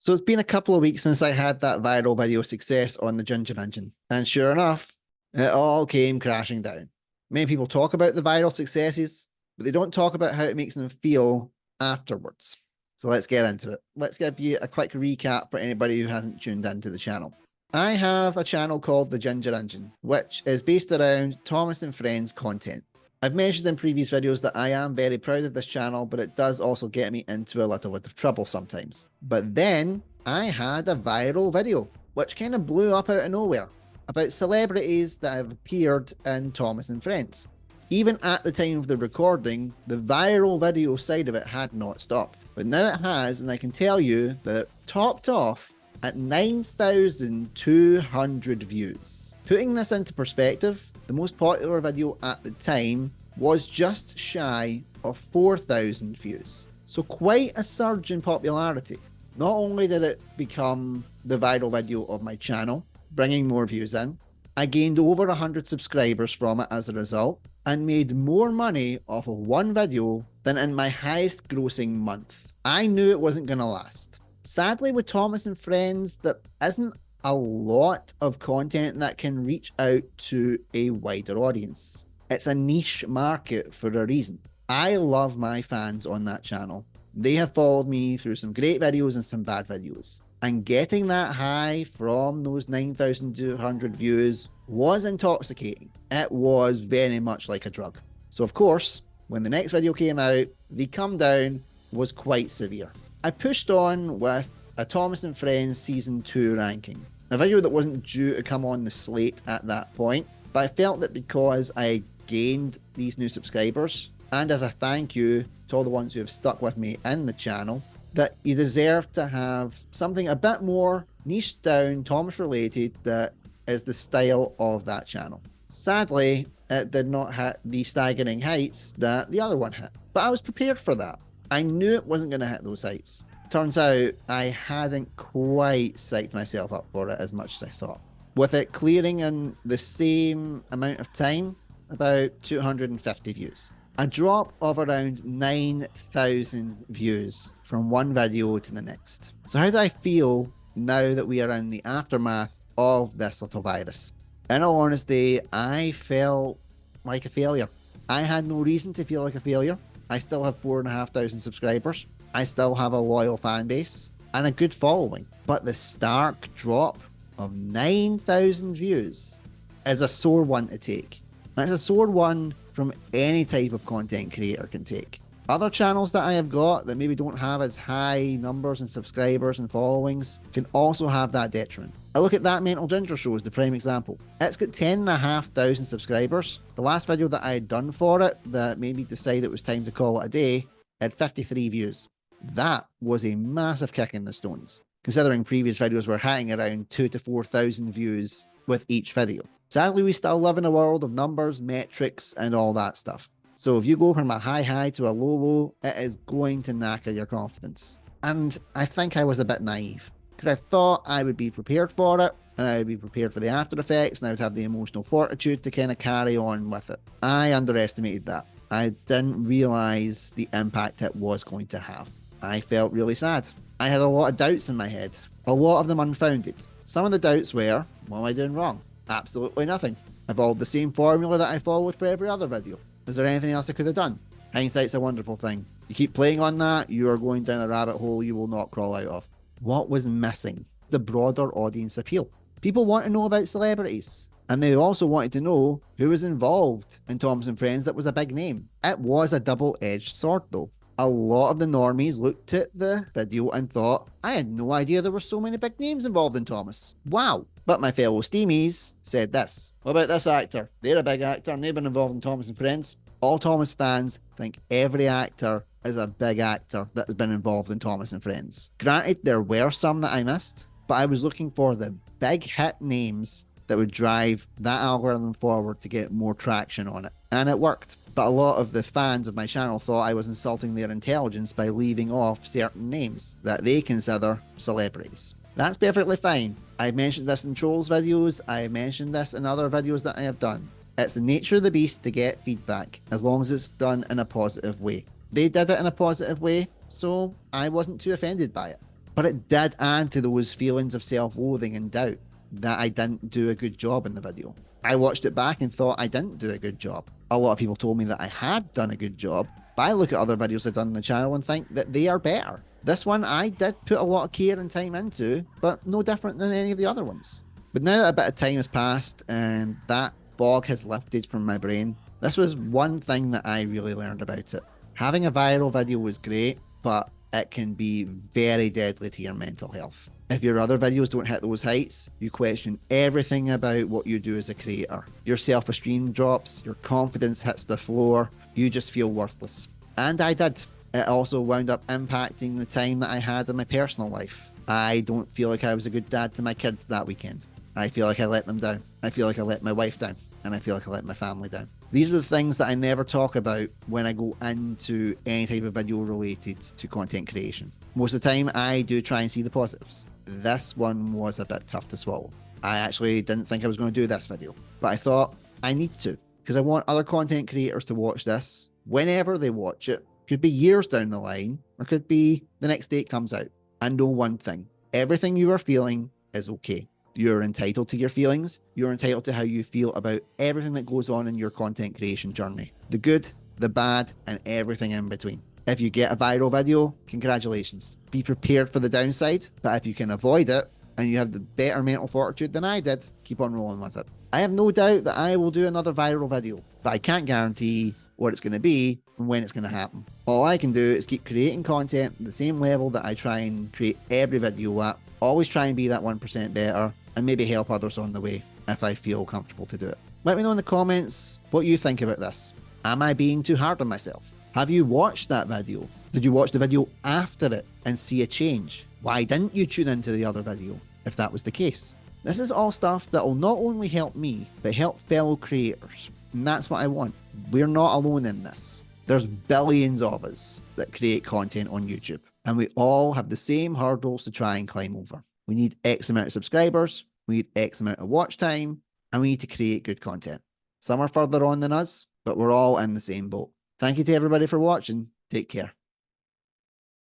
So it's been a couple of weeks since I had that viral video success on the Ginger Engine. And sure enough, it all came crashing down. Many people talk about the viral successes, but they don't talk about how it makes them feel afterwards. So let's get into it. Let's give you a quick recap for anybody who hasn't tuned into the channel. I have a channel called the Ginger Engine, which is based around Thomas and Friends content. I've mentioned in previous videos that I am very proud of this channel, but it does also get me into a little bit of trouble sometimes. But then I had a viral video, which kind of blew up out of nowhere, about celebrities that have appeared in Thomas and Friends. Even at the time of the recording, the viral video side of it had not stopped. But now it has, and I can tell you that it topped off at 9,200 views. Putting this into perspective, the most popular video at the time was just shy of 4,000 views. So quite a surge in popularity. Not only did it become the viral video of my channel, bringing more views in, I gained over 100 subscribers from it as a result, and made more money off of one video than in my highest grossing month. I knew it wasn't going to last. Sadly, with Thomas and Friends, there isn't a lot of content that can reach out to a wider audience. It's a niche market for a reason. I love my fans on that channel. They have followed me through some great videos and some bad videos. And getting that high from those 9,200 views was intoxicating. It was very much like a drug. So of course, when the next video came out, the come down was quite severe. I pushed on with a Thomas and Friends Season 2 ranking, a video that wasn't due to come on the slate at that point, but I felt that because I gained these new subscribers, and as a thank you to all the ones who have stuck with me in the channel, that you deserve to have something a bit more niche down, Thomas related, that is the style of that channel. Sadly, it did not hit the staggering heights that the other one hit, but I was prepared for that. I knew it wasn't going to hit those heights. Turns out I hadn't quite psyched myself up for it as much as I thought. With it clearing in the same amount of time, about 250 views. A drop of around 9,000 views from one video to the next. So how do I feel now that we are in the aftermath of this little virus? In all honesty, I felt like a failure. I had no reason to feel like a failure. I still have 4,500 subscribers. I still have a loyal fan base and a good following. But the stark drop of 9,000 views is a sore one to take. And it's a sore one from any type of content creator can take. Other channels that I have got that maybe don't have as high numbers and subscribers and followings can also have that detriment. I look at That Mental Ginger Show as the prime example. It's got 10,500 subscribers. The last video that I had done for it that made me decide it was time to call it a day had 53 views. That was a massive kick in the stones, considering previous videos were hitting around 2,000 to 4,000 views with each video. Sadly, we still live in a world of numbers, metrics, and all that stuff. So if you go from a high to a low, it is going to knacker your confidence. And I think I was a bit naive, because I thought I would be prepared for it, and I would be prepared for the after effects, and I would have the emotional fortitude to kind of carry on with it. I underestimated that. I didn't realize the impact it was going to have. I felt really sad. I had a lot of doubts in my head, a lot of them unfounded. Some of the doubts were, what am I doing wrong? Absolutely nothing. I followed the same formula that I followed for every other video. Is there anything else I could have done? Hindsight's a wonderful thing. You keep playing on that, you are going down a rabbit hole you will not crawl out of. What was missing? The broader audience appeal. People want to know about celebrities. And they also wanted to know who was involved in Thomas and Friends that was a big name. It was a double-edged sword though. A lot of the normies looked at the video and thought, I had no idea there were so many big names involved in Thomas. Wow. But my fellow Steamies said this. What about this actor? They're a big actor and they've been involved in Thomas and Friends. All Thomas fans think every actor is a big actor that has been involved in Thomas and Friends. Granted, there were some that I missed, but I was looking for the big hit names that would drive that algorithm forward to get more traction on it. And it worked. But a lot of the fans of my channel thought I was insulting their intelligence by leaving off certain names that they consider celebrities. That's perfectly fine. I've mentioned this in Trolls videos, I've mentioned this in other videos that I have done. It's the nature of the beast to get feedback, as long as it's done in a positive way. They did it in a positive way, so I wasn't too offended by it. But it did add to those feelings of self-loathing and doubt that I didn't do a good job in the video. I watched it back and thought I didn't do a good job. A lot of people told me that I had done a good job, but I look at other videos I've done on the channel and think that they are better. This one I did put a lot of care and time into, but no different than any of the other ones. But now that a bit of time has passed and that fog has lifted from my brain, this was one thing that I really learned about it. Having a viral video was great, but it can be very deadly to your mental health. If your other videos don't hit those heights, you question everything about what you do as a creator. Your self-esteem drops, your confidence hits the floor, you just feel worthless. And I did. It also wound up impacting the time that I had in my personal life. I don't feel like I was a good dad to my kids that weekend. I feel like I let them down. I feel like I let my wife down. And I feel like I let my family down. These are the things that I never talk about when I go into any type of video related to content creation. Most of the time, I do try and see the positives. This one was a bit tough to swallow. I actually didn't think I was going to do this video, but I thought I need to, because I want other content creators to watch this whenever they watch it. Could be years down the line, or could be the next day it comes out. And know one thing, everything you are feeling is okay. You're entitled to your feelings. You're entitled to how you feel about everything that goes on in your content creation journey. The good, the bad, and everything in between. If you get a viral video, congratulations. Be prepared for the downside, but if you can avoid it, and you have the better mental fortitude than I did, keep on rolling with it. I have no doubt that I will do another viral video, but I can't guarantee what it's going to be and when it's going to happen. All I can do is keep creating content at the same level that I try and create every video at. Always try and be that 1% better, and maybe help others on the way if I feel comfortable to do it. Let me know in the comments what you think about this. Am I being too hard on myself? Have you watched that video? Did you watch the video after it and see a change? Why didn't you tune into the other video if that was the case? This is all stuff that will not only help me, but help fellow creators. And that's what I want. We're not alone in this. There's billions of us that create content on YouTube, and we all have the same hurdles to try and climb over. We need X amount of subscribers, we need X amount of watch time, and we need to create good content. Some are further on than us, but we're all in the same boat. Thank you to everybody for watching. Take care.